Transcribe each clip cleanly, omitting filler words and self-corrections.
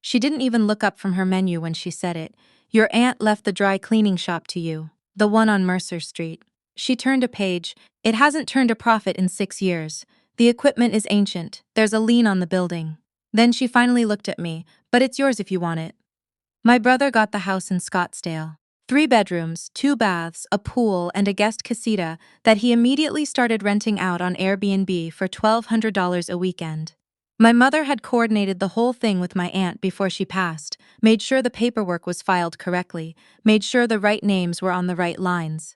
She didn't even look up from her menu when she said it. Your aunt left the dry cleaning shop to you. The one on Mercer Street. She turned a page. It hasn't turned a profit in 6 years. The equipment is ancient. There's a lien on the building. Then she finally looked at me. But it's yours if you want it. My brother got the house in Scottsdale. 3 bedrooms, 2 baths, a pool, and a guest casita that he immediately started renting out on Airbnb for $1,200 a weekend. My mother had coordinated the whole thing with my aunt before she passed, made sure the paperwork was filed correctly, made sure the right names were on the right lines.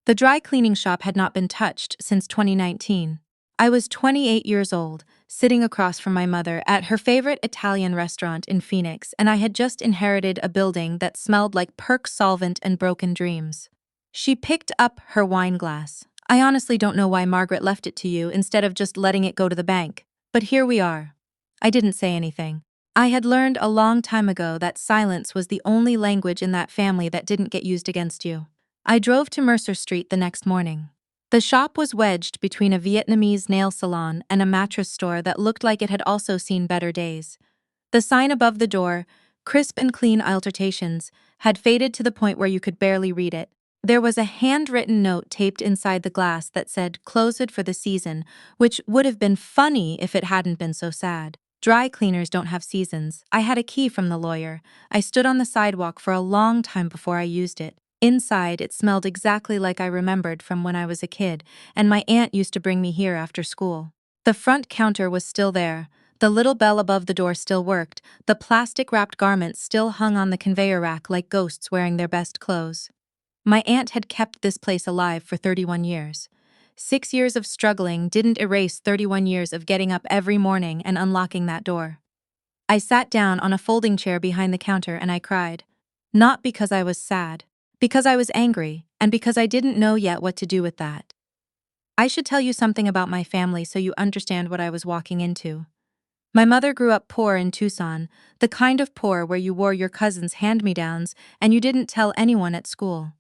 The dry cleaning shop had not been touched since 2019. I was 28 years old, sitting across from my mother at her favorite Italian restaurant in Phoenix, and I had just inherited a building that smelled like perk solvent and broken dreams. She picked up her wine glass. I honestly don't know why Margaret left it to you instead of just letting it go to the bank. But here we are. I didn't say anything. I had learned a long time ago that silence was the only language in that family that didn't get used against you. I drove to Mercer Street the next morning. The shop was wedged between a Vietnamese nail salon and a mattress store that looked like it had also seen better days. The sign above the door, "Crisp and Clean Altercations," had faded to the point where you could barely read it. There was a handwritten note taped inside the glass that said, "Closed for the season," which would have been funny if it hadn't been so sad. Dry cleaners don't have seasons. I had a key from the lawyer. I stood on the sidewalk for a long time before I used it. Inside, it smelled exactly like I remembered from when I was a kid, and my aunt used to bring me here after school. The front counter was still there. The little bell above the door still worked. The plastic-wrapped garments still hung on the conveyor rack like ghosts wearing their best clothes. My aunt had kept this place alive for 31 years. 6 years of struggling didn't erase 31 years of getting up every morning and unlocking that door. I sat down on a folding chair behind the counter and I cried. Not because I was sad. Because I was angry, and because I didn't know yet what to do with that. I should tell you something about my family so you understand what I was walking into. My mother grew up poor in Tucson, the kind of poor where you wore your cousin's hand-me-downs and you didn't tell anyone at school.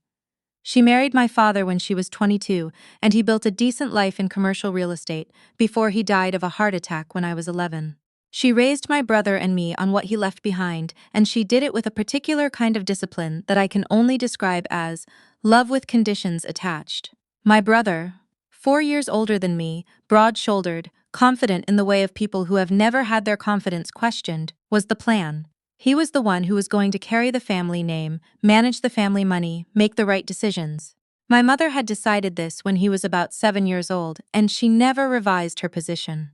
She married my father when she was 22, and he built a decent life in commercial real estate before he died of a heart attack when I was 11. She raised my brother and me on what he left behind, and she did it with a particular kind of discipline that I can only describe as love with conditions attached. My brother, 4 years older than me, broad-shouldered, confident in the way of people who have never had their confidence questioned, was the plan. He was the one who was going to carry the family name, manage the family money, make the right decisions. My mother had decided this when he was about 7 years old, and she never revised her position.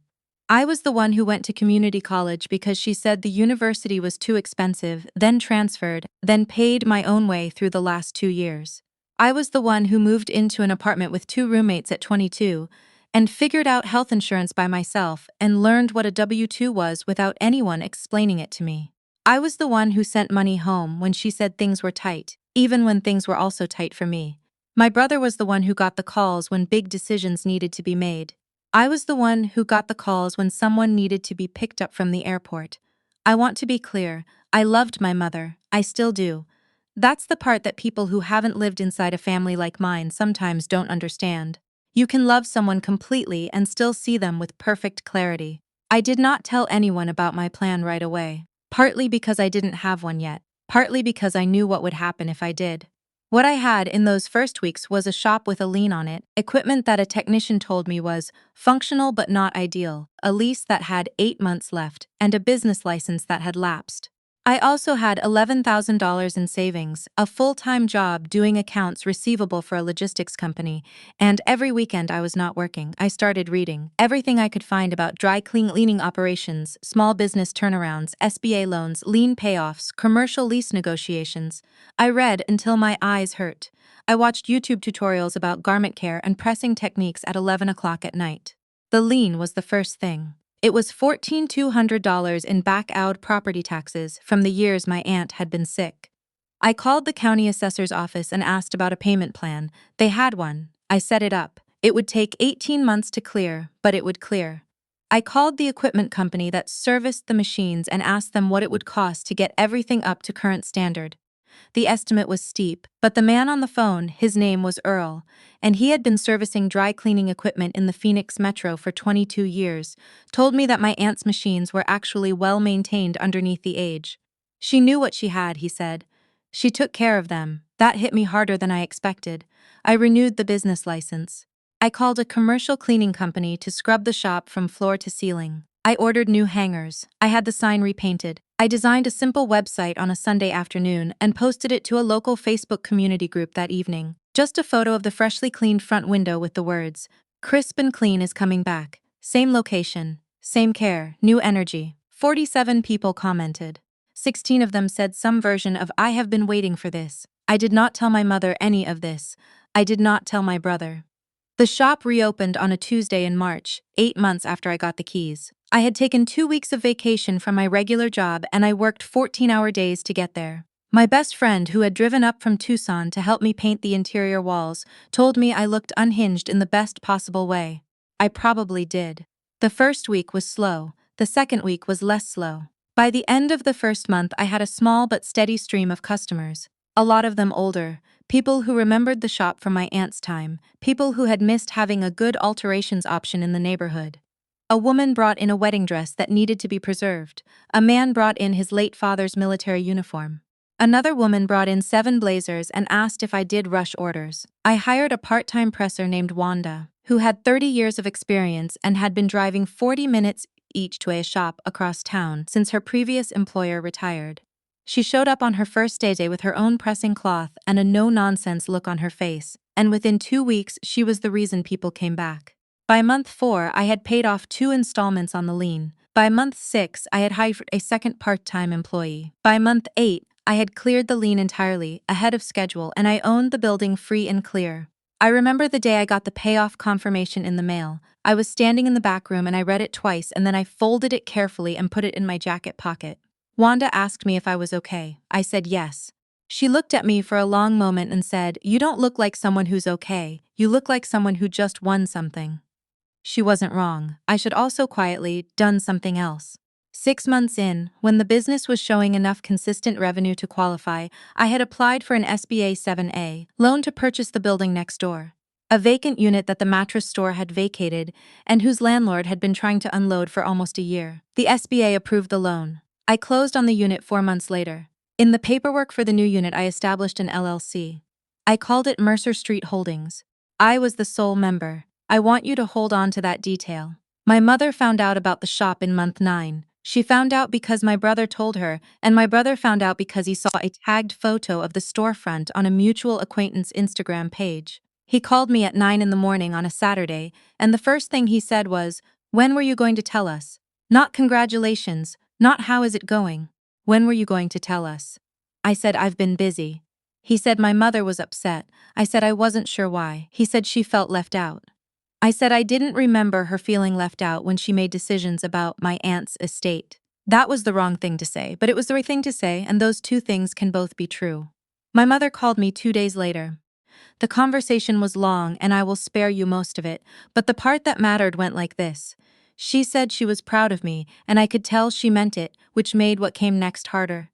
I was the one who went to community college because she said the university was too expensive, then transferred, then paid my own way through the last 2 years. I was the one who moved into an apartment with 2 roommates at 22 and figured out health insurance by myself and learned what a W-2 was without anyone explaining it to me. I was the one who sent money home when she said things were tight, even when things were also tight for me. My brother was the one who got the calls when big decisions needed to be made. I was the one who got the calls when someone needed to be picked up from the airport. I want to be clear, I loved my mother, I still do. That's the part that people who haven't lived inside a family like mine sometimes don't understand. You can love someone completely and still see them with perfect clarity. I did not tell anyone about my plan right away, partly because I didn't have one yet, partly because I knew what would happen if I did. What I had in those first weeks was a shop with a lien on it, equipment that a technician told me was functional but not ideal, a lease that had 8 months left, and a business license that had lapsed. I also had $11,000 in savings, a full-time job doing accounts receivable for a logistics company, and every weekend I was not working. I started reading everything I could find about dry cleaning operations, small business turnarounds, SBA loans, lien payoffs, commercial lease negotiations. I read until my eyes hurt. I watched YouTube tutorials about garment care and pressing techniques at 11 o'clock at night. The lien was the first thing. It was $14,200 in back-out property taxes from the years my aunt had been sick. I called the county assessor's office and asked about a payment plan. They had one. I set it up. It would take 18 months to clear, but it would clear. I called the equipment company that serviced the machines and asked them what it would cost to get everything up to current standard. The estimate was steep, but the man on the phone, his name was Earl, and he had been servicing dry cleaning equipment in the Phoenix metro for 22 years, told me that my aunt's machines were actually well maintained underneath the age. She knew what she had, he said. She took care of them. That hit me harder than I expected. I renewed the business license. I called a commercial cleaning company to scrub the shop from floor to ceiling. I ordered new hangers. I had the sign repainted. I designed a simple website on a Sunday afternoon and posted it to a local Facebook community group that evening. Just a photo of the freshly cleaned front window with the words, "Crisp and clean is coming back. Same location, same care, new energy." 47 people commented. 16 of them said some version of "I have been waiting for this." I did not tell my mother any of this. I did not tell my brother. The shop reopened on a Tuesday in March, 8 months after I got the keys. I had taken 2 weeks of vacation from my regular job and I worked 14-hour days to get there. My best friend, who had driven up from Tucson to help me paint the interior walls, told me I looked unhinged in the best possible way. I probably did. The first week was slow. The second week was less slow. By the end of the first month, I had a small but steady stream of customers. A lot of them older. People who remembered the shop from my aunt's time, people who had missed having a good alterations option in the neighborhood. A woman brought in a wedding dress that needed to be preserved. A man brought in his late father's military uniform. Another woman brought in 7 blazers and asked if I did rush orders. I hired a part-time presser named Wanda, who had 30 years of experience and had been driving 40 minutes each to a shop across town since her previous employer retired. She showed up on her first day with her own pressing cloth and a no-nonsense look on her face, and within 2 weeks she was the reason people came back. By month 4, I had paid off 2 installments on the lien. By month 6, I had hired a second part-time employee. By month 8, I had cleared the lien entirely, ahead of schedule, and I owned the building free and clear. I remember the day I got the payoff confirmation in the mail. I was standing in the back room and I read it twice and then I folded it carefully and put it in my jacket pocket. Wanda asked me if I was okay. I said yes. She looked at me for a long moment and said, "You don't look like someone who's okay. You look like someone who just won something." She wasn't wrong. I should also quietly done something else. 6 months in, when the business was showing enough consistent revenue to qualify, I had applied for an SBA 7A loan to purchase the building next door, a vacant unit that the mattress store had vacated and whose landlord had been trying to unload for almost a year. The SBA approved the loan. I closed on the unit 4 months later. In the paperwork for the new unit, I established an LLC. I called it Mercer Street Holdings. I was the sole member. I want you to hold on to that detail. My mother found out about the shop in month 9. She found out because my brother told her, and my brother found out because he saw a tagged photo of the storefront on a mutual acquaintance Instagram page. He called me at 9 in the morning on a Saturday, and the first thing he said was, "When were you going to tell us? Not congratulations, not how is it going. When were you going to tell us?" I said, "I've been busy." He said my mother was upset. I said I wasn't sure why. He said she felt left out. I said I didn't remember her feeling left out when she made decisions about my aunt's estate. That was the wrong thing to say, but it was the right thing to say, and those two things can both be true. My mother called me 2 days later. The conversation was long, and I will spare you most of it, but the part that mattered went like this. She said she was proud of me, and I could tell she meant it, which made what came next harder.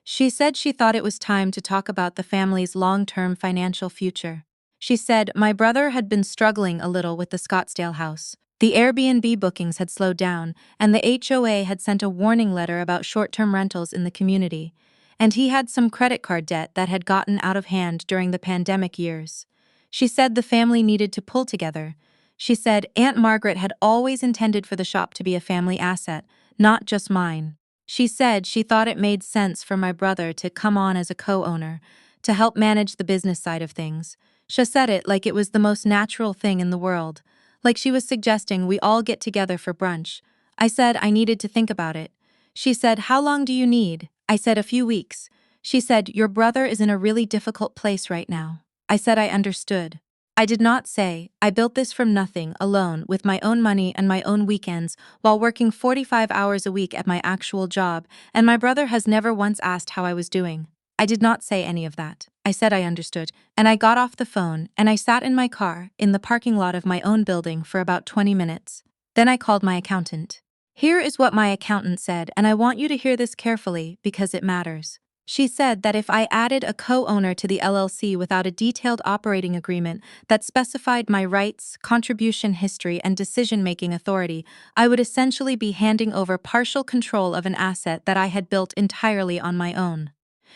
She said she thought it was time to talk about the family's long-term financial future. She said my brother had been struggling a little with the Scottsdale house. The Airbnb bookings had slowed down, and the HOA had sent a warning letter about short-term rentals in the community. And he had some credit card debt that had gotten out of hand during the pandemic years. She said the family needed to pull together. She said Aunt Margaret had always intended for the shop to be a family asset, not just mine. She said she thought it made sense for my brother to come on as a co-owner, to help manage the business side of things. She said it like it was the most natural thing in the world, like she was suggesting we all get together for brunch. I said I needed to think about it. She said, "How long do you need?" I said, "A few weeks." She said, "Your brother is in a really difficult place right now." I said I understood. I did not say, "I built this from nothing, alone, with my own money and my own weekends, while working 45 hours a week at my actual job, and my brother has never once asked how I was doing." I did not say any of that. I said I understood, and I got off the phone, and I sat in my car, in the parking lot of my own building for about 20 minutes. Then I called my accountant. Here is what my accountant said, and I want you to hear this carefully because it matters. She said that if I added a co-owner to the LLC without a detailed operating agreement that specified my rights, contribution history, and decision-making authority, I would essentially be handing over partial control of an asset that I had built entirely on my own.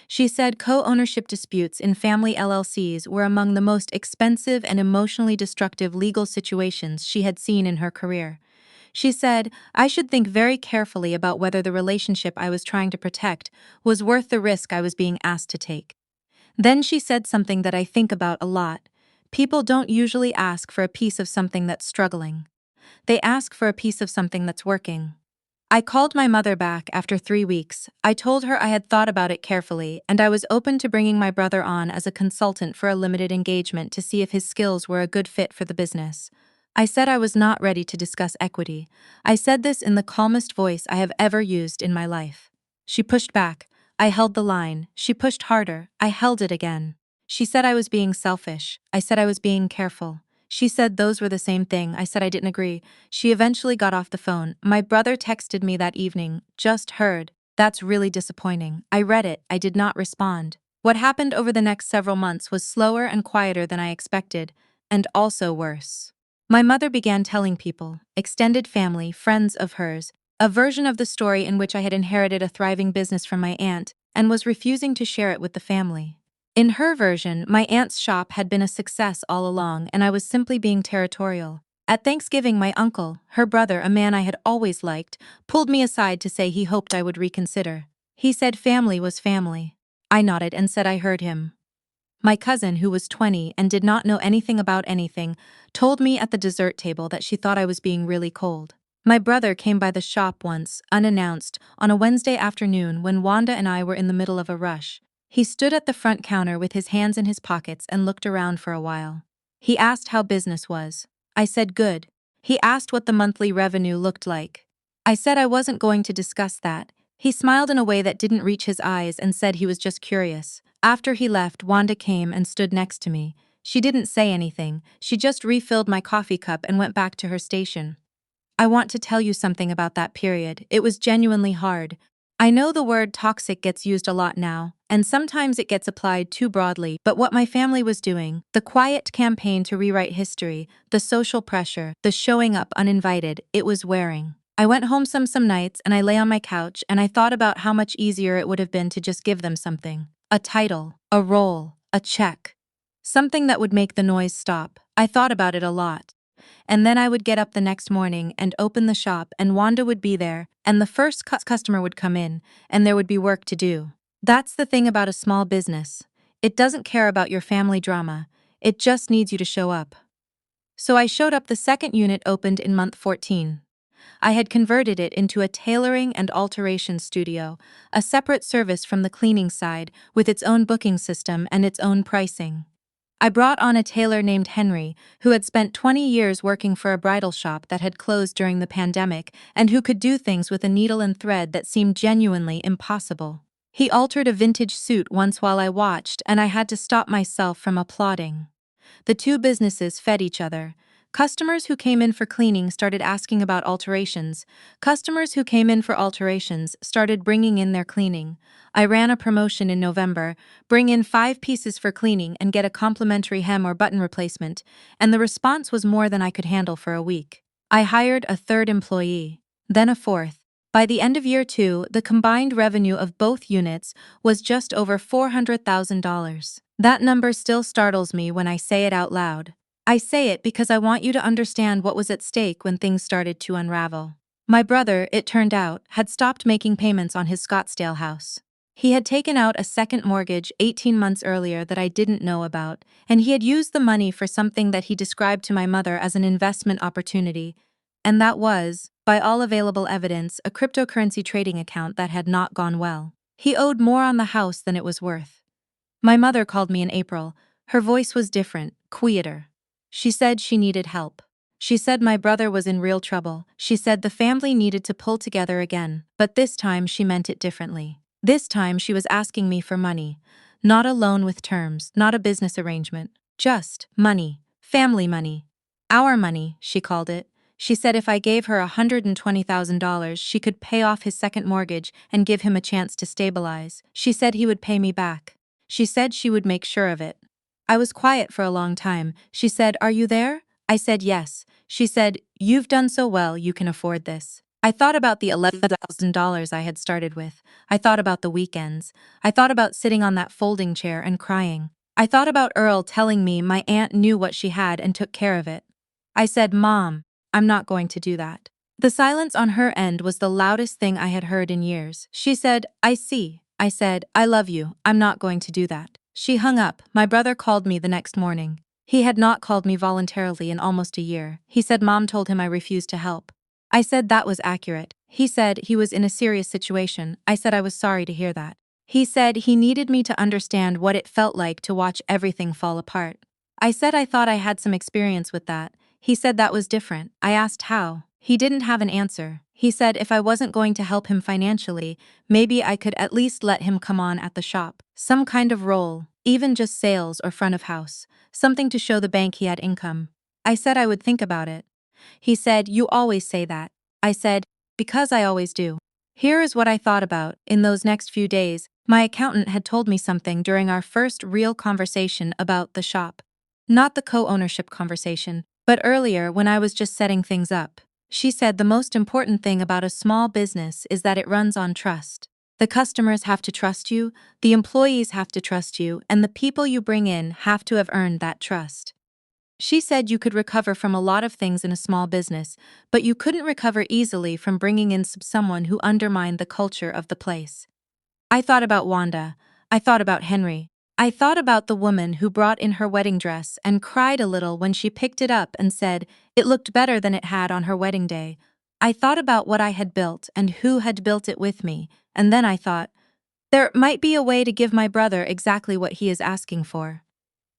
She said co-ownership disputes in family LLCs were among the most expensive and emotionally destructive legal situations she had seen in her career. She said, I should think very carefully about whether the relationship I was trying to protect was worth the risk I was being asked to take. Then she said something that I think about a lot. People don't usually ask for a piece of something that's struggling. They ask for a piece of something that's working. I called my mother back after 3 weeks. I told her I had thought about it carefully and I was open to bringing my brother on as a consultant for a limited engagement to see if his skills were a good fit for the business. I said I was not ready to discuss equity. I said this in the calmest voice I have ever used in my life. She pushed back. I held the line. She pushed harder. I held it again. She said I was being selfish. I said I was being careful. She said those were the same thing. I said I didn't agree. She eventually got off the phone. My brother texted me that evening. Just heard. That's really disappointing. I read it. I did not respond. What happened over the next several months was slower and quieter than I expected, and also worse. My mother began telling people, extended family, friends of hers, a version of the story in which I had inherited a thriving business from my aunt and was refusing to share it with the family. In her version, my aunt's shop had been a success all along and I was simply being territorial. At Thanksgiving, my uncle, her brother, a man I had always liked, pulled me aside to say he hoped I would reconsider. He said family was family. I nodded and said I heard him. My cousin, who was 20 and did not know anything about anything, told me at the dessert table that she thought I was being really cold. My brother came by the shop once, unannounced, on a Wednesday afternoon when Wanda and I were in the middle of a rush. He stood at the front counter with his hands in his pockets and looked around for a while. He asked how business was. I said good. He asked what the monthly revenue looked like. I said I wasn't going to discuss that. He smiled in a way that didn't reach his eyes and said he was just curious. After he left, Wanda came and stood next to me. She didn't say anything. She just refilled my coffee cup and went back to her station. I want to tell you something about that period. It was genuinely hard. I know the word toxic gets used a lot now, and sometimes it gets applied too broadly, but what my family was doing, the quiet campaign to rewrite history, the social pressure, the showing up uninvited, it was wearing. I went home some nights and I lay on my couch and I thought about how much easier it would have been to just give them something. A title, a role, a check. Something that would make the noise stop. I thought about it a lot. And then I would get up the next morning and open the shop and Wanda would be there and the first customer would come in and there would be work to do. That's the thing about a small business. It doesn't care about your family drama. It just needs you to show up. So I showed up. The second unit opened in month 14. I had converted it into a tailoring and alteration studio, a separate service from the cleaning side with its own booking system and its own pricing. I brought on a tailor named Henry, who had spent 20 years working for a bridal shop that had closed during the pandemic and who could do things with a needle and thread that seemed genuinely impossible. He altered a vintage suit once while I watched, and I had to stop myself from applauding. The two businesses fed each other. Customers who came in for cleaning started asking about alterations. Customers who came in for alterations started bringing in their cleaning. I ran a promotion in November, bring in 5 pieces for cleaning and get a complimentary hem or button replacement, and the response was more than I could handle for a week. I hired a third employee, then a fourth. By the end of year 2, the combined revenue of both units was just over $400,000. That number still startles me when I say it out loud. I say it because I want you to understand what was at stake when things started to unravel. My brother, it turned out, had stopped making payments on his Scottsdale house. He had taken out a second mortgage 18 months earlier that I didn't know about, and he had used the money for something that he described to my mother as an investment opportunity, and that was, by all available evidence, a cryptocurrency trading account that had not gone well. He owed more on the house than it was worth. My mother called me in April. Her voice was different, quieter. She said she needed help. She said my brother was in real trouble. She said the family needed to pull together again, but this time she meant it differently. This time she was asking me for money. Not a loan with terms, not a business arrangement. Just money. Family money. Our money, she called it. She said if I gave her $120,000, she could pay off his second mortgage and give him a chance to stabilize. She said he would pay me back. She said she would make sure of it. I was quiet for a long time. She said, "Are you there?" I said yes. She said, "You've done so well, you can afford this." I thought about the $11,000 I had started with. I thought about the weekends. I thought about sitting on that folding chair and crying. I thought about Earl telling me my aunt knew what she had and took care of it. I said, "Mom, I'm not going to do that." The silence on her end was the loudest thing I had heard in years. She said, "I see." I said, "I love you, I'm not going to do that." She hung up. My brother called me the next morning. He had not called me voluntarily in almost a year. He said Mom told him I refused to help. I said that was accurate. He said he was in a serious situation. I said I was sorry to hear that. He said he needed me to understand what it felt like to watch everything fall apart. I said I thought I had some experience with that. He said that was different. I asked how. He didn't have an answer. He said if I wasn't going to help him financially, maybe I could at least let him come on at the shop. Some kind of role, even just sales or front of house. Something to show the bank he had income. I said I would think about it. He said, "You always say that." I said, "Because I always do." Here is what I thought about. In those next few days, my accountant had told me something during our first real conversation about the shop. Not the co-ownership conversation, but earlier when I was just setting things up. She said the most important thing about a small business is that it runs on trust. The customers have to trust you, the employees have to trust you, and the people you bring in have to have earned that trust. She said you could recover from a lot of things in a small business, but you couldn't recover easily from bringing in someone who undermined the culture of the place. I thought about Wanda. I thought about Henry. I thought about the woman who brought in her wedding dress and cried a little when she picked it up and said it looked better than it had on her wedding day. I thought about what I had built and who had built it with me, and then I thought, there might be a way to give my brother exactly what he is asking for.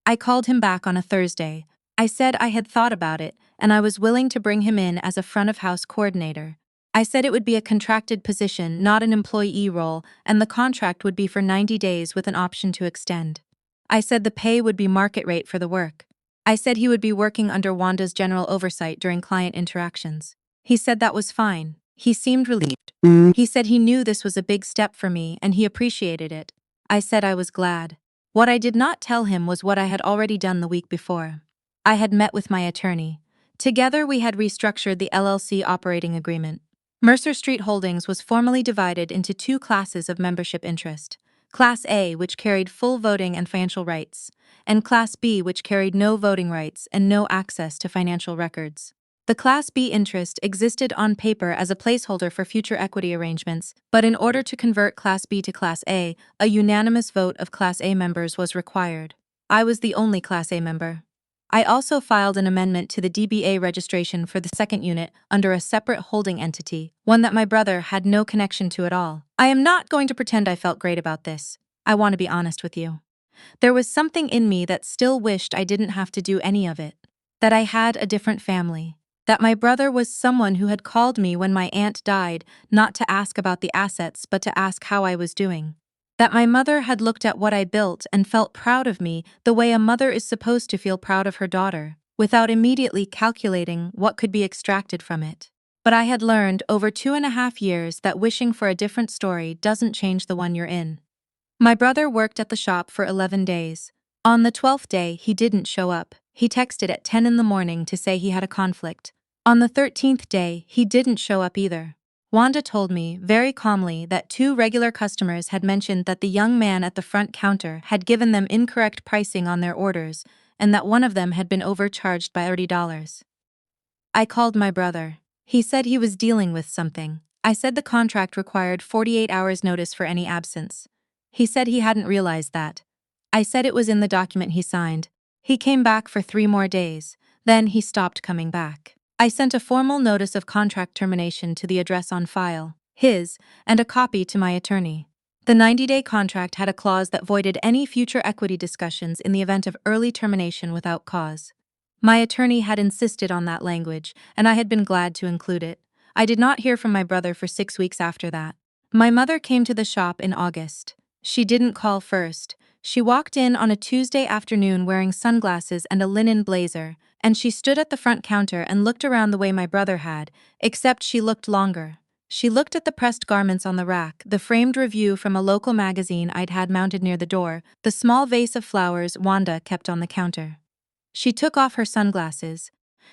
I called him back on a Thursday. I said I had thought about it, and I was willing to bring him in as a front-of-house coordinator. I said it would be a contracted position, not an employee role, and the contract would be for 90 days with an option to extend. I said the pay would be market rate for the work. I said he would be working under Wanda's general oversight during client interactions. He said that was fine. He seemed relieved. He said he knew this was a big step for me and he appreciated it. I said I was glad. What I did not tell him was what I had already done the week before. I had met with my attorney. Together we had restructured the LLC operating agreement. Mercer Street Holdings was formally divided into two classes of membership interest. Class A, which carried full voting and financial rights, and Class B, which carried no voting rights and no access to financial records. The Class B interest existed on paper as a placeholder for future equity arrangements, but in order to convert Class B to Class A unanimous vote of Class A members was required. I was the only Class A member. I also filed an amendment to the DBA registration for the second unit under a separate holding entity, one that my brother had no connection to at all. I am not going to pretend I felt great about this. I want to be honest with you. There was something in me that still wished I didn't have to do any of it. That I had a different family. That my brother was someone who had called me when my aunt died, not to ask about the assets but to ask how I was doing. That my mother had looked at what I built and felt proud of me the way a mother is supposed to feel proud of her daughter, without immediately calculating what could be extracted from it. But I had learned over 2.5 years that wishing for a different story doesn't change the one you're in. My brother worked at the shop for 11 days. On the 12th day, he didn't show up. He texted at 10 in the morning to say he had a conflict. On the 13th day, he didn't show up either. Wanda told me, very calmly, that 2 regular customers had mentioned that the young man at the front counter had given them incorrect pricing on their orders, and that one of them had been overcharged by $30. I called my brother. He said he was dealing with something. I said the contract required 48 hours notice for any absence. He said he hadn't realized that. I said it was in the document he signed. He came back for 3 more days. Then he stopped coming back. I sent a formal notice of contract termination to the address on file, his, and a copy to my attorney. The 90-day contract had a clause that voided any future equity discussions in the event of early termination without cause. My attorney had insisted on that language, and I had been glad to include it. I did not hear from my brother for 6 weeks after that. My mother came to the shop in August. She didn't call first. She walked in on a Tuesday afternoon wearing sunglasses and a linen blazer, and she stood at the front counter and looked around the way my brother had, except she looked longer. She looked at the pressed garments on the rack, the framed review from a local magazine I'd had mounted near the door, the small vase of flowers Wanda kept on the counter. She took off her sunglasses.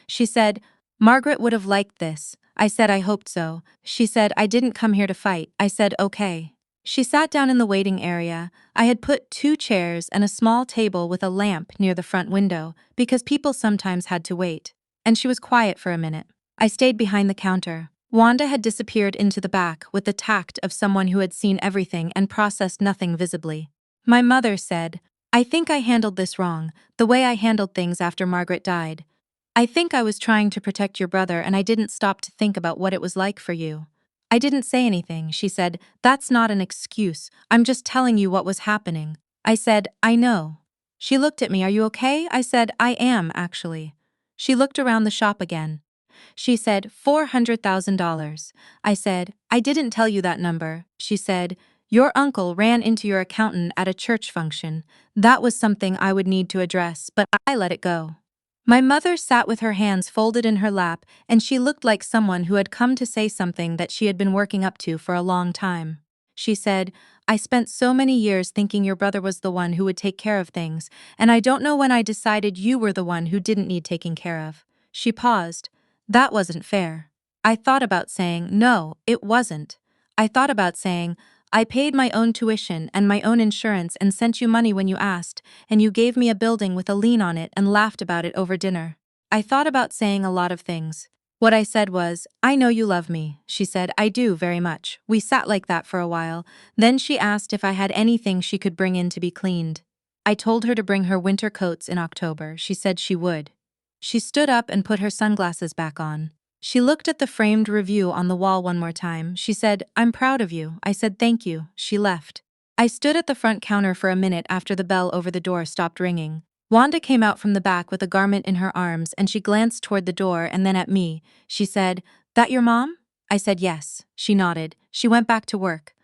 She said, "Margaret would have liked this." I said I hoped so. She said, "I didn't come here to fight." I said, "Okay." She sat down in the waiting area. I had put 2 chairs and a small table with a lamp near the front window, because people sometimes had to wait. And she was quiet for a minute. I stayed behind the counter. Wanda had disappeared into the back with the tact of someone who had seen everything and processed nothing visibly. My mother said, "I think I handled this wrong, the way I handled things after Margaret died. I think I was trying to protect your brother and I didn't stop to think about what it was like for you." I didn't say anything. She said, "That's not an excuse. I'm just telling you what was happening." I said, "I know." She looked at me. "Are you okay?" I said, "I am, actually." She looked around the shop again. She said, $400,000. I said, "I didn't tell you that number." She said, "Your uncle ran into your accountant at a church function. That was something I would need to address, but I let it go." My mother sat with her hands folded in her lap, and she looked like someone who had come to say something that she had been working up to for a long time. She said, "I spent so many years thinking your brother was the one who would take care of things, and I don't know when I decided you were the one who didn't need taking care of." She paused. "That wasn't fair." I thought about saying, "No, it wasn't." I thought about saying, "I paid my own tuition and my own insurance and sent you money when you asked, and you gave me a building with a lien on it and laughed about it over dinner." I thought about saying a lot of things. What I said was, "I know you love me." She said, "I do, very much." We sat like that for a while. Then she asked if I had anything she could bring in to be cleaned. I told her to bring her winter coats in October. She said she would. She stood up and put her sunglasses back on. She looked at the framed review on the wall one more time. She said, "I'm proud of you." I said, "Thank you." She left. I stood at the front counter for a minute after the bell over the door stopped ringing. Wanda came out from the back with a garment in her arms and she glanced toward the door and then at me. She said, "That your mom?" I said, "Yes." She nodded. She went back to work.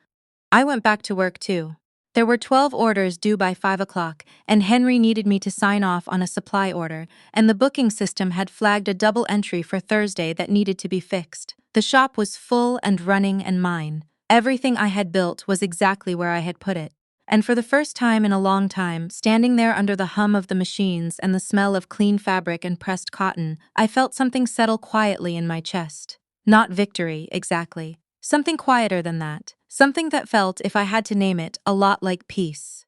I went back to work too. There were 12 orders due by 5 o'clock, and Henry needed me to sign off on a supply order, and the booking system had flagged a double entry for Thursday that needed to be fixed. The shop was full and running and mine. Everything I had built was exactly where I had put it. And for the first time in a long time, standing there under the hum of the machines and the smell of clean fabric and pressed cotton, I felt something settle quietly in my chest. Not victory, exactly. Something quieter than that. Something that felt, if I had to name it, a lot like peace.